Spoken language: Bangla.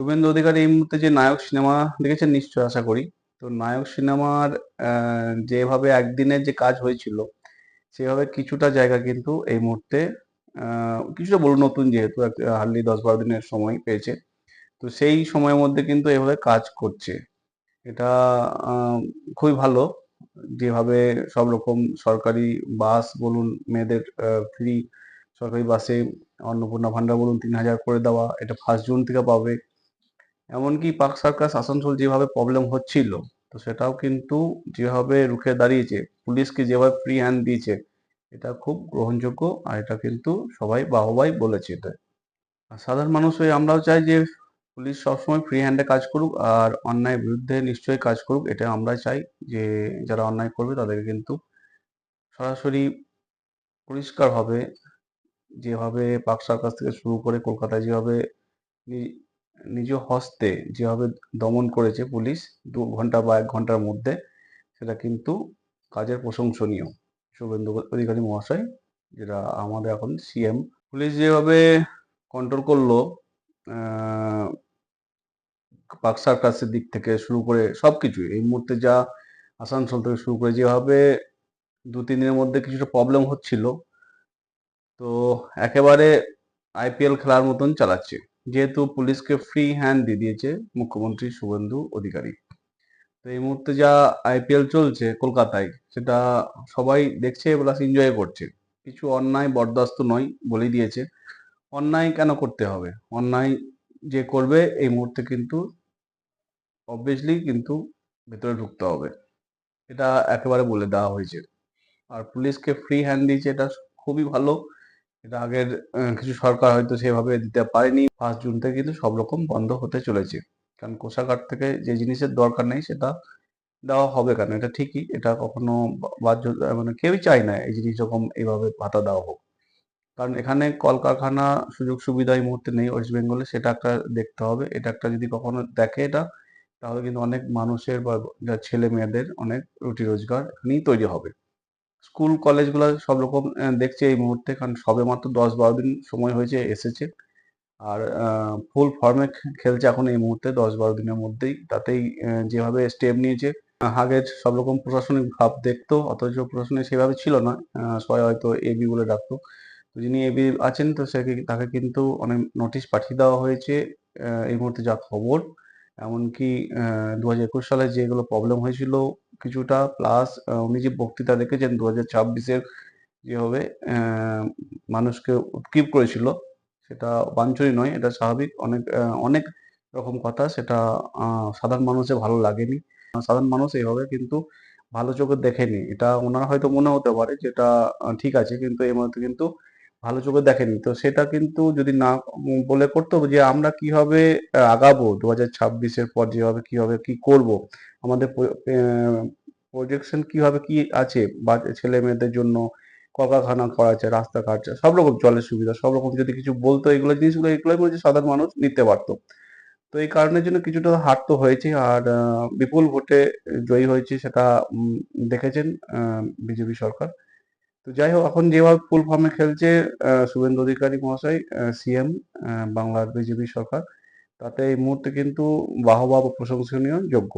শুভেন্দু অধিকারী এই মুহূর্তে যে নায়ক সিনেমা দেখেছেন নিশ্চয় আশা করি। তো নায়ক সিনেমার যেভাবে একদিনের যে কাজ হয়েছিল সেভাবে কিছুটা জায়গা কিন্তু এই মুহূর্তে কিছুটা বলুন নতুন যেহেতু হার্ডলি 10-12 দিনের সময় পেয়েছে। তো সেই সময়ের মধ্যে কিন্তু এভাবে কাজ করছে। এটা আহ, খুবই ভালো। যেভাবে সব রকম সরকারি বাস বলুন, মেয়েদের ফ্রি সরকারি বাসে অন্নপূর্ণা ভান্ডার বলুন 3,000 করে দেওয়া, এটা 1 জুন থেকে পাবে। এমনকি পার্ক সার্কাস আসানসোল যেভাবে প্রবলেম হচ্ছিল, তো সেটাও কিন্তু যেভাবে রুখে দাঁড়িয়েছে, পুলিশকে যেভাবে ফ্রি হ্যান্ড দিয়েছে, এটা খুব গ্রহণযোগ্য। আর এটা কিন্তু সবাই বাহবাই বলেছে এটা। আর সাধারণ মানুষ হয়ে আমরাও চাই যে পুলিশ সবসময় ফ্রি হ্যান্ডে কাজ করুক আর অন্যায়ের বিরুদ্ধে নিশ্চয়ই কাজ করুক। এটা আমরা চাই যে যারা অন্যায় করবে তাদেরকে কিন্তু সরাসরি পরিষ্কারভাবে, যেভাবে পার্ক সার্কাস থেকে শুরু করে কলকাতায় যেভাবে নি- নিজ হস্তে যেভাবে দমন করেছে পুলিশ 2 ঘন্টা বা 1 ঘন্টার মধ্যে, সেটা কিন্তু কাজের প্রশংসনীয়। শুভেন্দু অধিকারী মহাশয়, যেটা আমাদের এখন সিএম, পুলিশ যেভাবে কন্ট্রোল করলো আহ, পার্ক সার্কাসের দিক থেকে শুরু করে সবকিছু এই মুহূর্তে যা আসানসোল থেকে শুরু করে যেভাবে 2-3 দিনের মধ্যে কিছুটা প্রবলেম হচ্ছিল, তো একেবারে আইপিএল খেলার মতন চালাচ্ছে, যেহেতু পুলিশকে ফ্রি হ্যান্ড দিয়ে দিয়েছে মুখ্যমন্ত্রী শুভেন্দু অধিকারী। তো এই মুহূর্তে যা আইপিএল চলছে কলকাতায়, সেটা সবাই দেখছে প্লাস এনজয় করছে। কিছু অন্যায় বরদাস্ত নয় বলেই দিয়েছে। অন্যায় কেন করতে হবে? অন্যায় যে করবে এই মুহূর্তে কিন্তু অবভিয়াসলি কিন্তু ভেতরে ঢুকতে হবে, এটা একেবারে বলে দেওয়া হয়েছে। আর পুলিশকে ফ্রি হ্যান্ড দিয়েছে, এটা খুবই ভালো। এটা আগের কিছু সরকার হয়তো সেভাবে দিতে পারেনি। 1 জুন থেকে কিন্তু সব রকম বন্ধ হতে চলেছে। কারণ কোষাগার থেকে যে জিনিসের দরকার নেই সেটা দেওয়া হবে কেন? এটা ঠিকই, এটা কখনো বাহ্য, মানে কেউই চায় না এই জিনিস যখন এইভাবে ভাতা দেওয়া হোক। কারণ এখানে কলকারখানা সুযোগ সুবিধা এই মুহূর্তে নেই ওয়েস্ট বেঙ্গলে, সেটা একটা দেখতে হবে। এটা একটা যদি কখনো দেখে এটা, তাহলে কিন্তু অনেক মানুষের বা যা ছেলে মেয়েদের অনেক রুটি রোজগার এখানেই তৈরি হবে। স্কুল কলেজগুলো সব রকম দেখছে এই মুহূর্তে, কারণ সবে মাত্র 10-12 দিন সময় হয়েছে এসেছে। আর ফুল ফর্মে খেলছে এখন এই মুহূর্তে 10-12 দিনের মধ্যেই। তাতেই যেভাবে স্টেপ নিয়েছে, আগের সব রকম প্রশাসনিক ভাব দেখতো, অথচ প্রশাসনে সেভাবে ছিল না। সবাই হয়তো এবি বলে ডাকতো। তো যিনি এবি আছেন, তো তাকে কিন্তু অনেক নোটিশ পাঠিয়ে দেওয়া হয়েছে এই মুহূর্তে যা খবর। এমনকি 2021 সালে যেগুলো প্রবলেম হয়েছিল কিছুটা, প্লাস উনি যে বক্তৃতা রেখেছেন 2026-এর, যেভাবে মানুষকে উৎক্ষেপ করেছিল, সেটা বাঞ্ছনীয় নয়, এটা স্বাভাবিক। অনেক রকম কথা, সেটা সাধারণ মানুষের ভালো লাগেনি। সাধারণ মানুষ এইভাবে কিন্তু ভালো চোখে দেখেনি। এটা ওনার হয়তো মনে হতে পারে যেটা ঠিক আছে, কিন্তু এই মুহূর্তে কিন্তু ভালো চোখে দেখেনি। তো সেটা কিন্তু যদি না বলে করতো যে আমরা কিভাবে আগাবো 2026-এর পর, যেভাবে কিভাবে কি করব, আমাদের প্রজেকশন কিভাবে কি আছে, বা ছেলে মেয়েদের জন্য কলকারখানা করা আছে, রাস্তাঘাট, সব রকম জলের সুবিধা, সব রকম যদি কিছু বলতো, এগুলো জিনিসগুলো এগুলোই বলছে সাধারণ মানুষ নিতে পারতো। তো এই কারণের জন্য কিছুটা হার তো হয়েছে। আর বিপুল ভোটে জয়ী হয়েছে, সেটা দেখেছেন বিজেপি সরকার। তো যাই হোক, এখন যেভাবে ফুল ফর্মে খেলছে শুভেন্দু অধিকারী মহাশয়, সিএম বাংলার বিজেপি সরকার, তাতে এই মুহূর্তে কিন্তু বাহবা বা প্রশংসনীয় যোগ্য।